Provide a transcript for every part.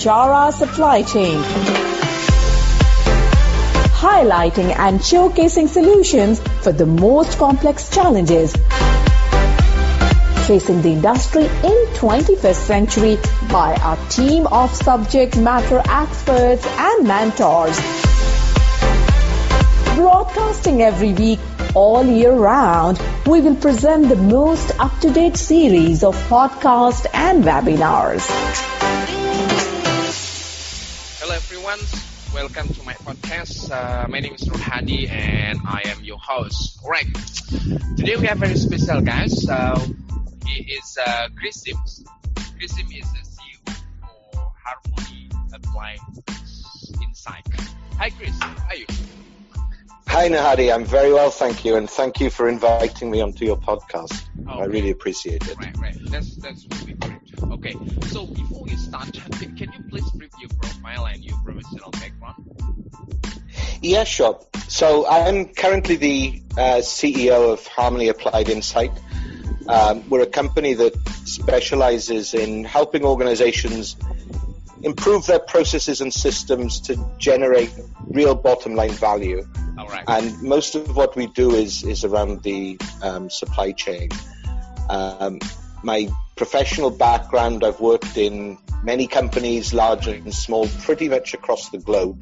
HR supply chain, highlighting and showcasing solutions for the most complex challenges facing the industry in 21st century by our team of subject matter experts and mentors. Broadcasting every week, all year round, we will present the most up-to-date series of podcasts and webinars. Hello everyone, welcome to my podcast. My name is Rohadi and I am your host. Alright, today we have very special guys. He is Chris Sims. Chris Sims is the CEO for Harmony Applied Insight. Hi Chris, how are you? Hi Nahadi, I'm very well, thank you, and thank you for inviting me onto your podcast. Okay. I really appreciate it. Right. That's really great. Okay, so before we start, can you please brief your profile and your professional background? Yeah, sure. So I'm currently the CEO of Harmony Applied Insight. We're a company that specializes in helping organizations improve their processes and systems to generate real bottom line value. All right. And most of what we do is around the supply chain. My professional background, I've worked in many companies, large and small, pretty much across the globe.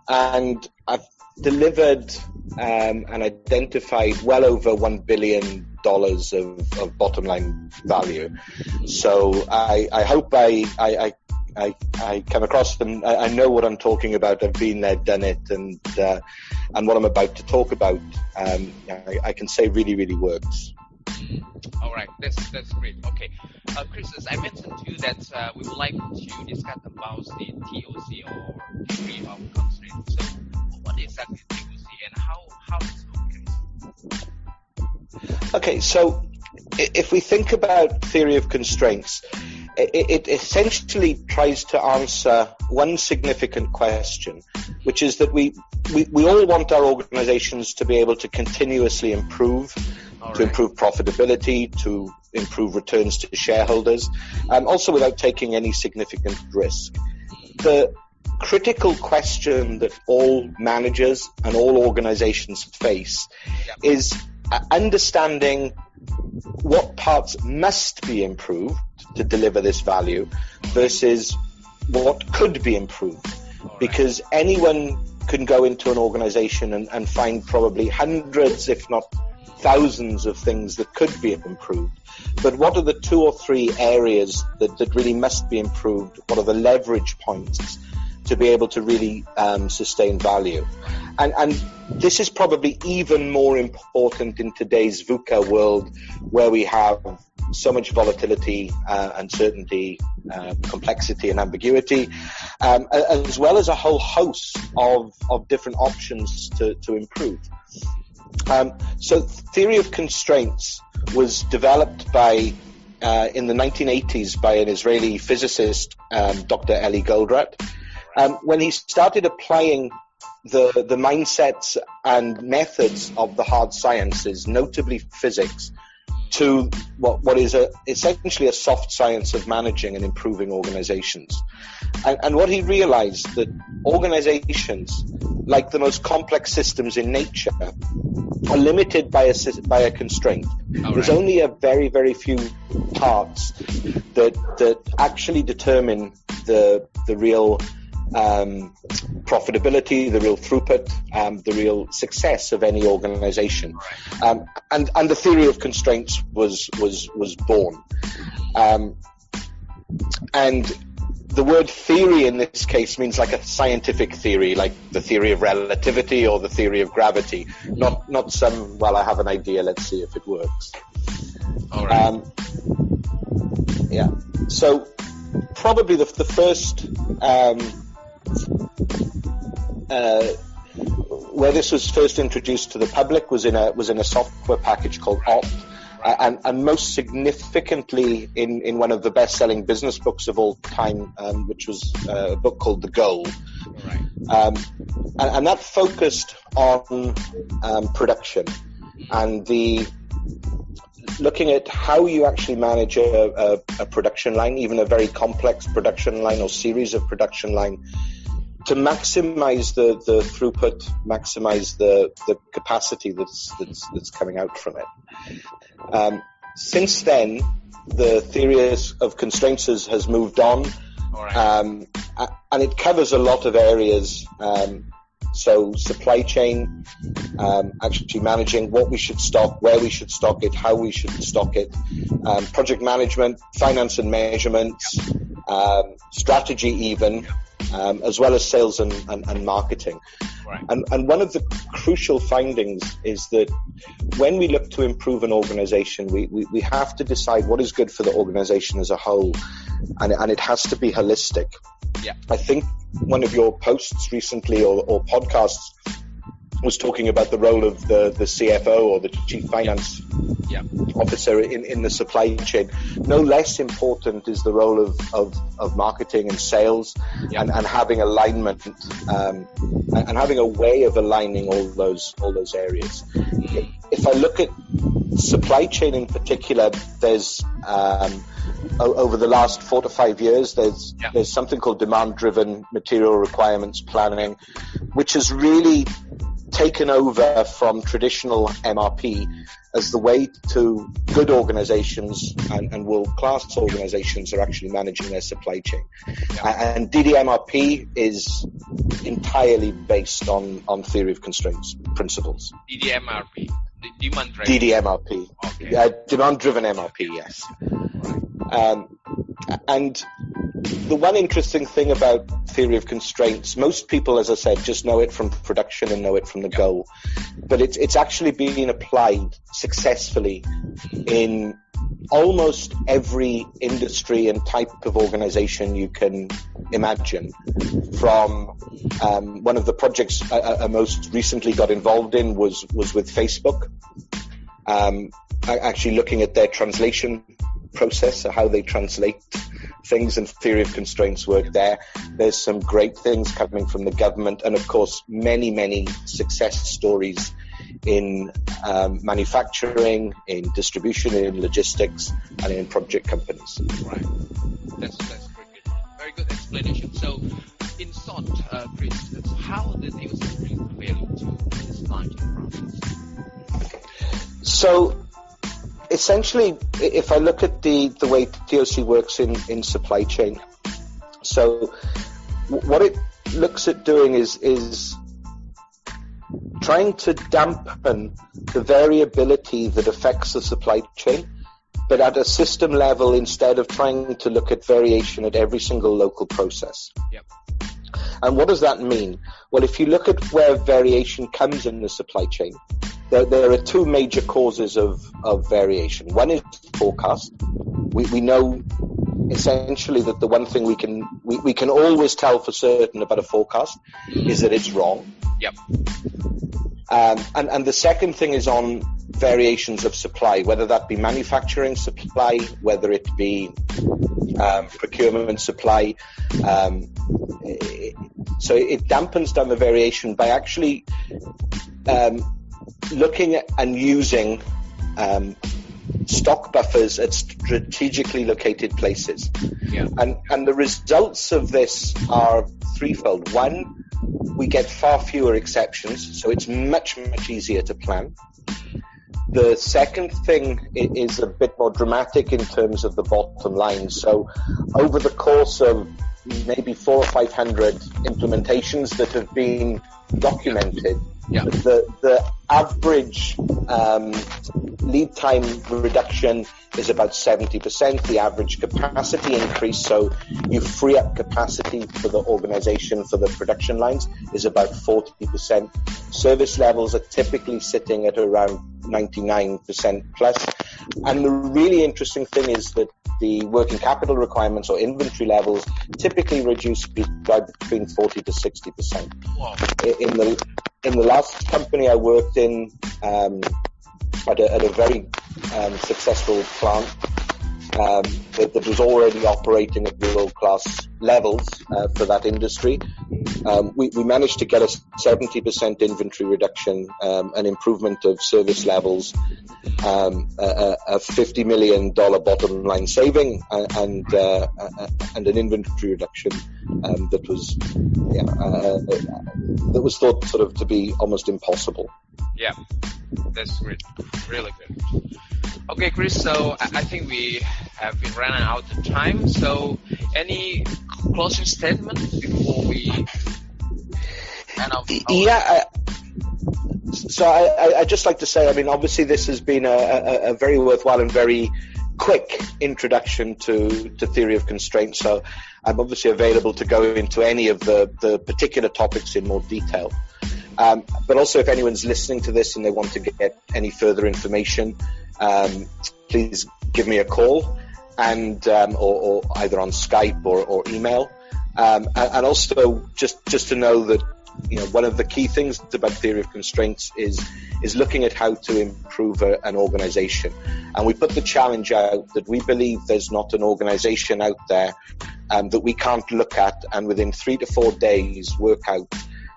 And I've delivered and identified well over $1 billion of bottom line value. So I hope I come across them. I know what I'm talking about. I've been there, done it, and what I'm about to talk about, I can say really works. All right, that's great. Okay, Chris, as I mentioned to you that we would like to discuss about the TOC or theory of constraint. So, what is exactly TOC and how is it okay? Okay, so if we think about theory of constraints, it essentially tries to answer one significant question, which is that we all want our organizations to be able to continuously improve, to improve profitability, to improve returns to shareholders, also without taking any significant risk. The critical question that all managers and all organizations face is understanding what parts must be improved to deliver this value versus what could be improved. Because anyone can go into an organization and find probably hundreds, if not thousands of things that could be improved. But what are the 2 or 3 areas that really must be improved? What are the leverage points to be able to really sustain value? And this is probably even more important in today's VUCA world, where we have so much volatility, uncertainty, complexity and ambiguity, as well as a whole host of different options to improve. So theory of constraints was developed by in the 1980s by an Israeli physicist, Dr. Eli Goldratt. When he started applying the mindsets and methods of the hard sciences, notably physics, to what is essentially a soft science of managing and improving organizations. And what he realized that organizations, like the most complex systems in nature, are limited by a constraint. There's only a very few parts that actually determine the real profitability, the real throughput, the real success of any organization. And the theory of constraints was born. And the word theory in this case means like a scientific theory, like the theory of relativity or the theory of gravity, not some, well, I have an idea, let's see if it works. All right. So probably the first where this was first introduced to the public was in a software package called Opt, and most significantly in one of the best-selling business books of all time, which was a book called The Goal. Right. And that focused on production and the looking at how you actually manage a production line, even a very complex production line or series of production line, to maximize the throughput, maximize the capacity that's coming out from it. Since then, the theory of constraints has moved on, and it covers a lot of areas. So supply chain, actually managing what we should stock, where we should stock it, how we should stock it, project management, finance and measurements, strategy even, as well as sales and marketing. Right. And one of the crucial findings is that when we look to improve an organization, we have to decide what is good for the organization as a whole, and it has to be holistic. Yeah. I think one of your posts recently or podcasts was talking about the role of the CFO or the Chief Finance Officer in the supply chain. No less important is the role of marketing and sales, and having alignment, and having a way of aligning all those areas. If I look at supply chain in particular, there's over the last 4 to 5 years, there's something called demand-driven material requirements planning, which has really taken over from traditional MRP as the way to good organizations and world-class organizations are actually managing their supply chain. And DDMRP is entirely based on theory of constraints principles. DDMRP, demand-driven. DDMRP. Okay. Demand-driven MRP, yes. And the one interesting thing about theory of constraints, most people, as I said, just know it from production and know it from the goal, but it's actually being applied successfully in almost every industry and type of organization you can imagine. From one of the projects I most recently got involved in was with Facebook, actually looking at their translation process, or how they translate things, and theory of constraints work there. There's some great things coming from the government, and of course many success stories in manufacturing, in distribution, in logistics, and in project companies. Right. That's very good explanation. So in short, Chris, how the TOC bring value to the supply chain process? So essentially, if I look at the way TOC works in supply chain, so what it looks at doing is trying to dampen the variability that affects the supply chain, but at a system level, instead of trying to look at variation at every single local process. Yep. And what does that mean? Well, if you look at where variation comes in the supply chain, there are two major causes of variation. One is forecast. We know essentially that the one thing we can always tell for certain about a forecast is that it's wrong. Yep. And the second thing is on variations of supply, whether that be manufacturing supply, whether it be procurement supply. So it dampens down the variation by actually looking at and using stock buffers at strategically located places. Yeah. And the results of this are threefold. One, we get far fewer exceptions, so it's much easier to plan. The second thing is a bit more dramatic in terms of the bottom line. So over the course of maybe 400 or 500 implementations that have been documented, the average lead time reduction is about 70%. The average capacity increase, so you free up capacity for the organization, for the production lines, is about 40%. Service levels are typically sitting at around 99% plus. And the really interesting thing is that the working capital requirements or inventory levels typically reduce by between 40 to 60%. Wow. In the last company I worked in, at a very successful plant that was already operating at world-class levels for that industry, we managed to get a 70% inventory reduction, an improvement of service levels, a $50 million bottom line saving, and an inventory reduction that was thought sort of to be almost impossible. Yeah, that's great, really good. Okay, Chris, so I think we have been running out of time. So any closing statement before we end up? So I'd just like to say, I mean, obviously this has been a very worthwhile and very quick introduction to theory of constraint. So I'm obviously available to go into any of the particular topics in more detail. But also, if anyone's listening to this and they want to get any further information, please give me a call, and or either on Skype or email. And also, just to know that, you know, one of the key things about theory of constraints is looking at how to improve an organization. And we put the challenge out that we believe there's not an organization out there that we can't look at and within 3 to 4 days work out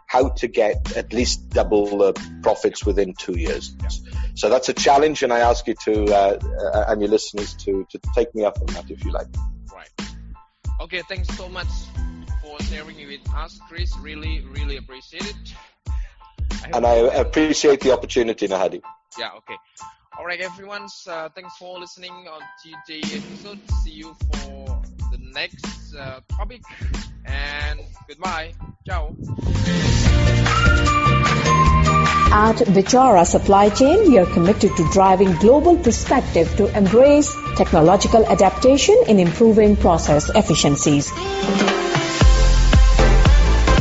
how to get at least double the profits within 2 years. So that's a challenge, and I ask you to and your listeners to take me up on that if you like. Right. Okay, thanks so much for sharing it with us, Chris. Really, really appreciate it. I appreciate the opportunity, Nahadi. Yeah, okay. All right, everyone. Thanks for listening on today's episode. See you for the next topic. And goodbye. Ciao. At Bichara Supply Chain, we are committed to driving global perspective to embrace technological adaptation in improving process efficiencies.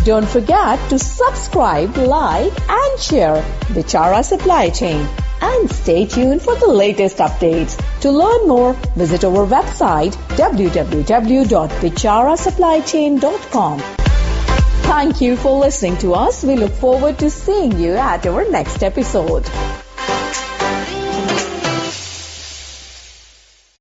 Don't forget to subscribe, like, and share Bichara Supply Chain. And stay tuned for the latest updates. To learn more, visit our website www.bicharasupplychain.com. Thank you for listening to us. We look forward to seeing you at our next episode.